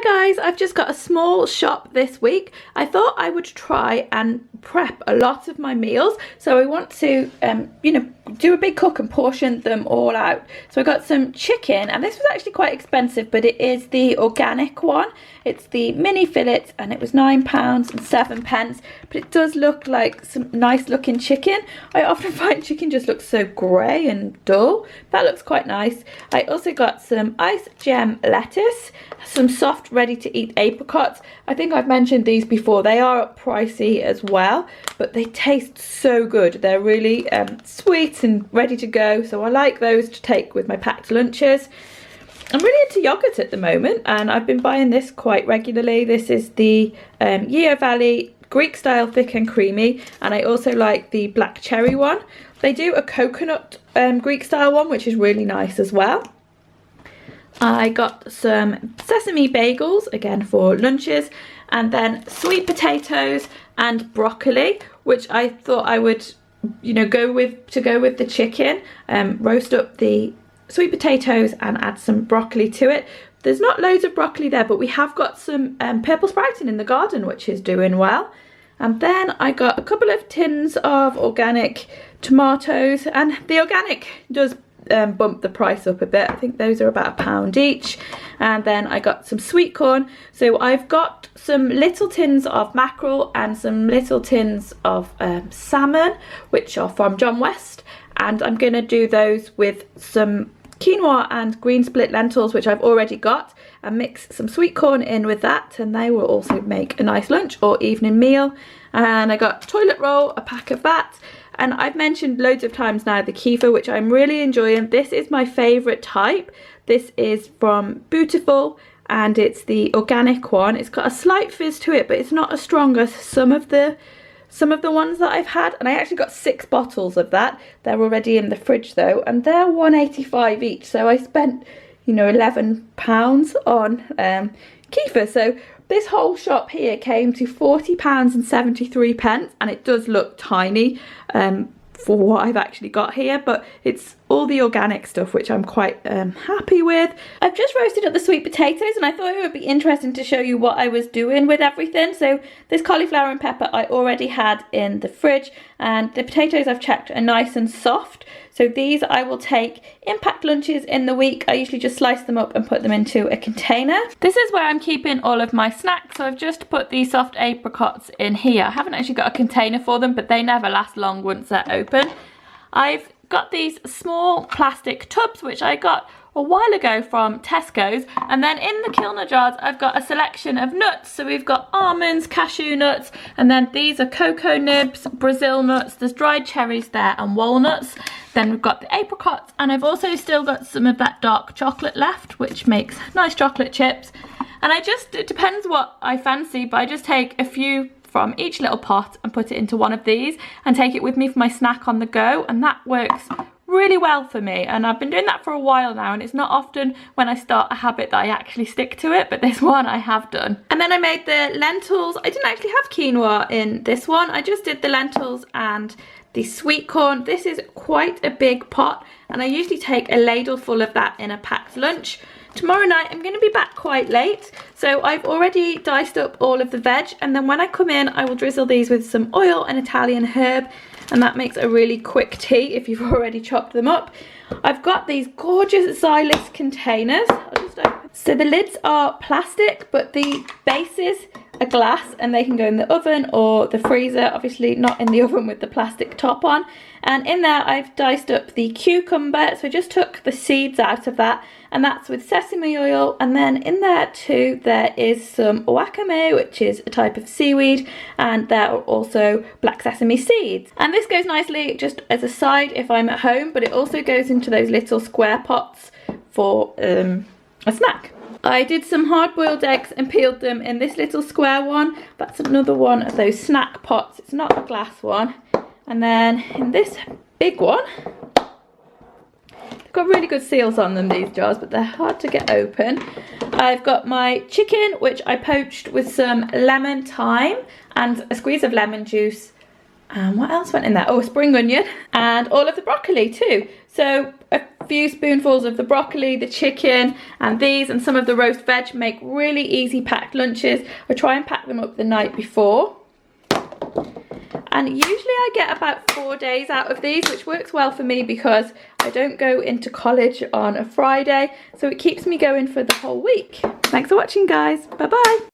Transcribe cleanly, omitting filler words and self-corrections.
Hi guys, I've just got a small shop this week. I thought I would try and prep a lot of my meals, so I want to do a big cook and portion them all out. So I got some chicken, and this was actually quite expensive, but it is the organic one. It's the mini fillets, and it was £9.07, but it does look like some nice looking chicken. I often find chicken just looks so grey and dull. That looks quite nice. I also got some ice gem lettuce, some soft ready to eat apricots. I think I've mentioned these before. They are pricey as well, but they taste so good. They're really sweet and ready to go, so I like those to take with my packed lunches. I'm really into yogurt at the moment, and I've been buying this quite regularly. This is the Yeo Valley Greek style thick and creamy, and I also like the black cherry one. They do a coconut Greek style one, which is really nice as well. I got some sesame bagels, again for lunches, and then sweet potatoes and broccoli, which I thought I would, go with the chicken. Roast up the sweet potatoes and add some broccoli to it. There's not loads of broccoli there, but we have got some purple sprouting in the garden, which is doing well. And then I got a couple of tins of organic tomatoes, and the organic does bump the price up a bit. I think those are about £1 each. And then I got some sweet corn. So I've got some little tins of mackerel and some little tins of salmon, which are from John West, and I'm going to do those with some quinoa and green split lentils, which I've already got, and mix some sweet corn in with that, and they will also make a nice lunch or evening meal. And I got toilet roll, a pack of that. And I've mentioned loads of times now the kefir, which I'm really enjoying. This is my favourite type. This is from Beautiful, and it's the organic one. It's got a slight fizz to it, but it's not as strong as some of the ones that I've had. And I actually got 6 bottles of that. They're already in the fridge though, and they're £1.85 each. So I spent, £11 on kefir. So this whole shop here came to £40.73, and it does look tiny for what I've actually got here, but it's all the organic stuff, which I'm quite happy with. I've just roasted up the sweet potatoes, and I thought it would be interesting to show you what I was doing with everything. So this cauliflower and pepper I already had in the fridge, and the potatoes I've checked are nice and soft. So these I will take in packed lunches in the week. I usually just slice them up and put them into a container. This is where I'm keeping all of my snacks. So I've just put these soft apricots in here. I haven't actually got a container for them, but they never last long once they're open. I've got these small plastic tubs, which I got a while ago from Tesco's, and then in the Kilner jars I've got a selection of nuts. So we've got almonds, cashew nuts, and then these are cocoa nibs, Brazil nuts, there's dried cherries there, and walnuts. Then we've got the apricots, and I've also still got some of that dark chocolate left, which makes nice chocolate chips. And it depends what I fancy, but I just take a few from each little pot and put it into one of these and take it with me for my snack on the go, and that works really well for me. And I've been doing that for a while now, and it's not often when I start a habit that I actually stick to it, but this one I have done. And then I made the lentils. I didn't actually have quinoa in this one. I just did the lentils and the sweet corn. This is quite a big pot, and I usually take a ladle full of that in a packed lunch. Tomorrow night I'm going to be back quite late, so I've already diced up all of the veg, and then when I come in I will drizzle these with some oil and Italian herb, and that makes a really quick tea if you've already chopped them up. I've got these gorgeous Xylus containers. I'll just open. So the lids are plastic, but the bases are glass, and they can go in the oven or the freezer. Obviously not in the oven with the plastic top on. And in there I've diced up the cucumber, so I just took the seeds out of that, and that's with sesame oil. And then in there too there is some wakame, which is a type of seaweed, and there are also black sesame seeds. And this goes nicely just as a side if I'm at home, but it also goes into those little square pots for a snack. I did some hard-boiled eggs and peeled them in this little square one. That's another one of those snack pots. It's not a glass one. And then in this big one, they've got really good seals on them, these jars, but they're hard to get open. I've got my chicken, which I poached with some lemon thyme and a squeeze of lemon juice And what else went in there? Oh, a spring onion and all of the broccoli too. So a few spoonfuls of the broccoli, the chicken, and these and some of the roast veg make really easy packed lunches. I try and pack them up the night before. And usually I get about 4 days out of these, which works well for me because I don't go into college on a Friday. So it keeps me going for the whole week. Thanks for watching, guys. Bye-bye.